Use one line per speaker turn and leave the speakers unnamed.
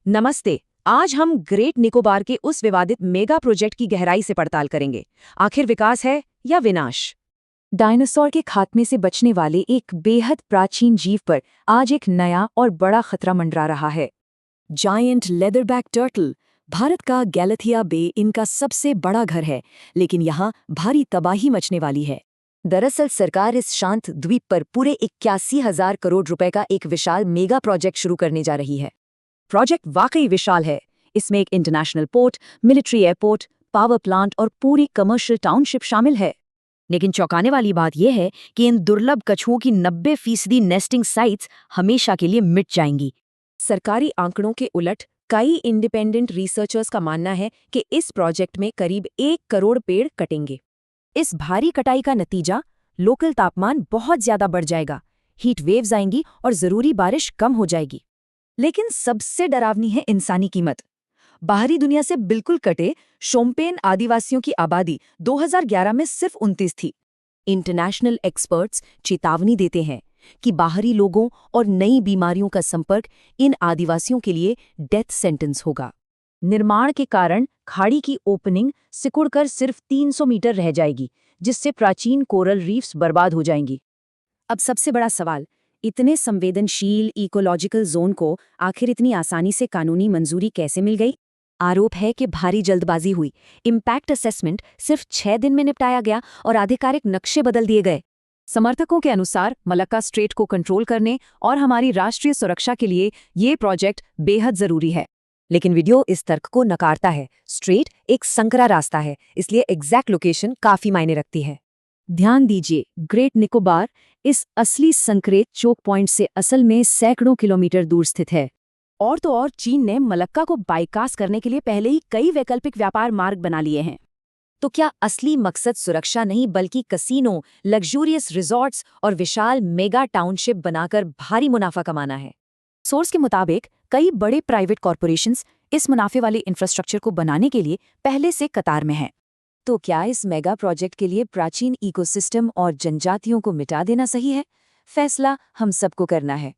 नमस्ते। आज हम ग्रेट निकोबार के उस विवादित मेगा प्रोजेक्ट की गहराई से पड़ताल करेंगे। आखिर विकास है या विनाश? डायनासोर के खात्मे से बचने वाले एक बेहद प्राचीन जीव पर आज एक नया और बड़ा खतरा मंडरा रहा है। Giant leatherback turtle. भारत का गैलाथिया बे इनका सबसे बड़ा घर है, लेकिन यहाँ भारी तबाही मचने वाली है। दरअसल सरकार इस शांत द्वीप पर पूरे 81,000 करोड़ रुपए का एक विशाल मेगा प्रोजेक्ट शुरू करने जा रही है। प्रोजेक्ट वाकई विशाल है। इसमें एक international port, military airport, power plant और पूरी कमर्शियल टाउनशिप शामिल है। लेकिन चौंकाने वाली बात यह है कि इन दुर्लभ कछुओं की 90% नेस्टिंग साइट्स हमेशा के लिए मिट जाएंगी। सरकारी आंकड़ों के उलट कई इंडिपेंडेंट रिसर्चर्स का मानना है कि इस प्रोजेक्ट में करीब 1 करोड़ पेड़ कटेंगे। इस भारी कटाई का नतीजा लोकल तापमान बहुत ज्यादा बढ़ जाएगा, हीट वेव्स आएंगी और जरूरी बारिश कम हो जाएगी। लेकिन सबसे डरावनी है इंसानी कीमत। बाहरी दुनिया से बिल्कुल कटे शोम्पेन आदिवासियों की आबादी 2011 में सिर्फ 29 थी। इंटरनेशनल एक्सपर्ट्स चेतावनी देते हैं कि बाहरी लोगों और नई बीमारियों का संपर्क इन आदिवासियों के लिए डेथ सेंटेंस होगा। निर्माण के कारण खाड़ी की ओपनिंग सिकुड़कर सिर्फ 300 मीटर रह जाएगी, जिससे प्राचीन कोरल रीफ्स बर्बाद हो जाएंगी। अब सबसे बड़ा सवाल, इतने संवेदनशील इकोलॉजिकल जोन को आखिर इतनी आसानी से कानूनी मंजूरी कैसे मिल गई? आरोप है कि भारी जल्दबाजी हुई। इम्पैक्ट असेसमेंट सिर्फ 6 दिन में निपटाया गया और आधिकारिक नक्शे बदल दिए गए। समर्थकों के अनुसार मलक्का स्ट्रेट को कंट्रोल करने और हमारी राष्ट्रीय सुरक्षा के लिए ये प्रोजेक्ट बेहद जरूरी है। लेकिन वीडियो इस तर्क को नकारता है। स्ट्रेट एक संकरा रास्ता है, इसलिए एग्जैक्ट लोकेशन काफी मायने रखती है। ध्यान दीजिए, ग्रेट निकोबार इस असली संक्रेत चोक पॉइंट से असल में सैकड़ों किलोमीटर दूर स्थित है। और तो और चीन ने मलक्का को बाईपास करने के लिए पहले ही कई वैकल्पिक व्यापार मार्ग बना लिए हैं। तो क्या असली मकसद सुरक्षा नहीं बल्कि कसीनो, लग्जूरियस रिजॉर्ट्स और विशाल मेगा टाउनशिप बनाकर भारी मुनाफा कमाना है? सोर्स के मुताबिक कई बड़े प्राइवेट कॉरपोरेशंस इस मुनाफे वाले इंफ्रास्ट्रक्चर को बनाने के लिए पहले से कतार में हैं। तो क्या इस मेगा प्रोजेक्ट के लिए प्राचीन इकोसिस्टम और जनजातियों को मिटा देना सही है? फैसला हम सबको करना है।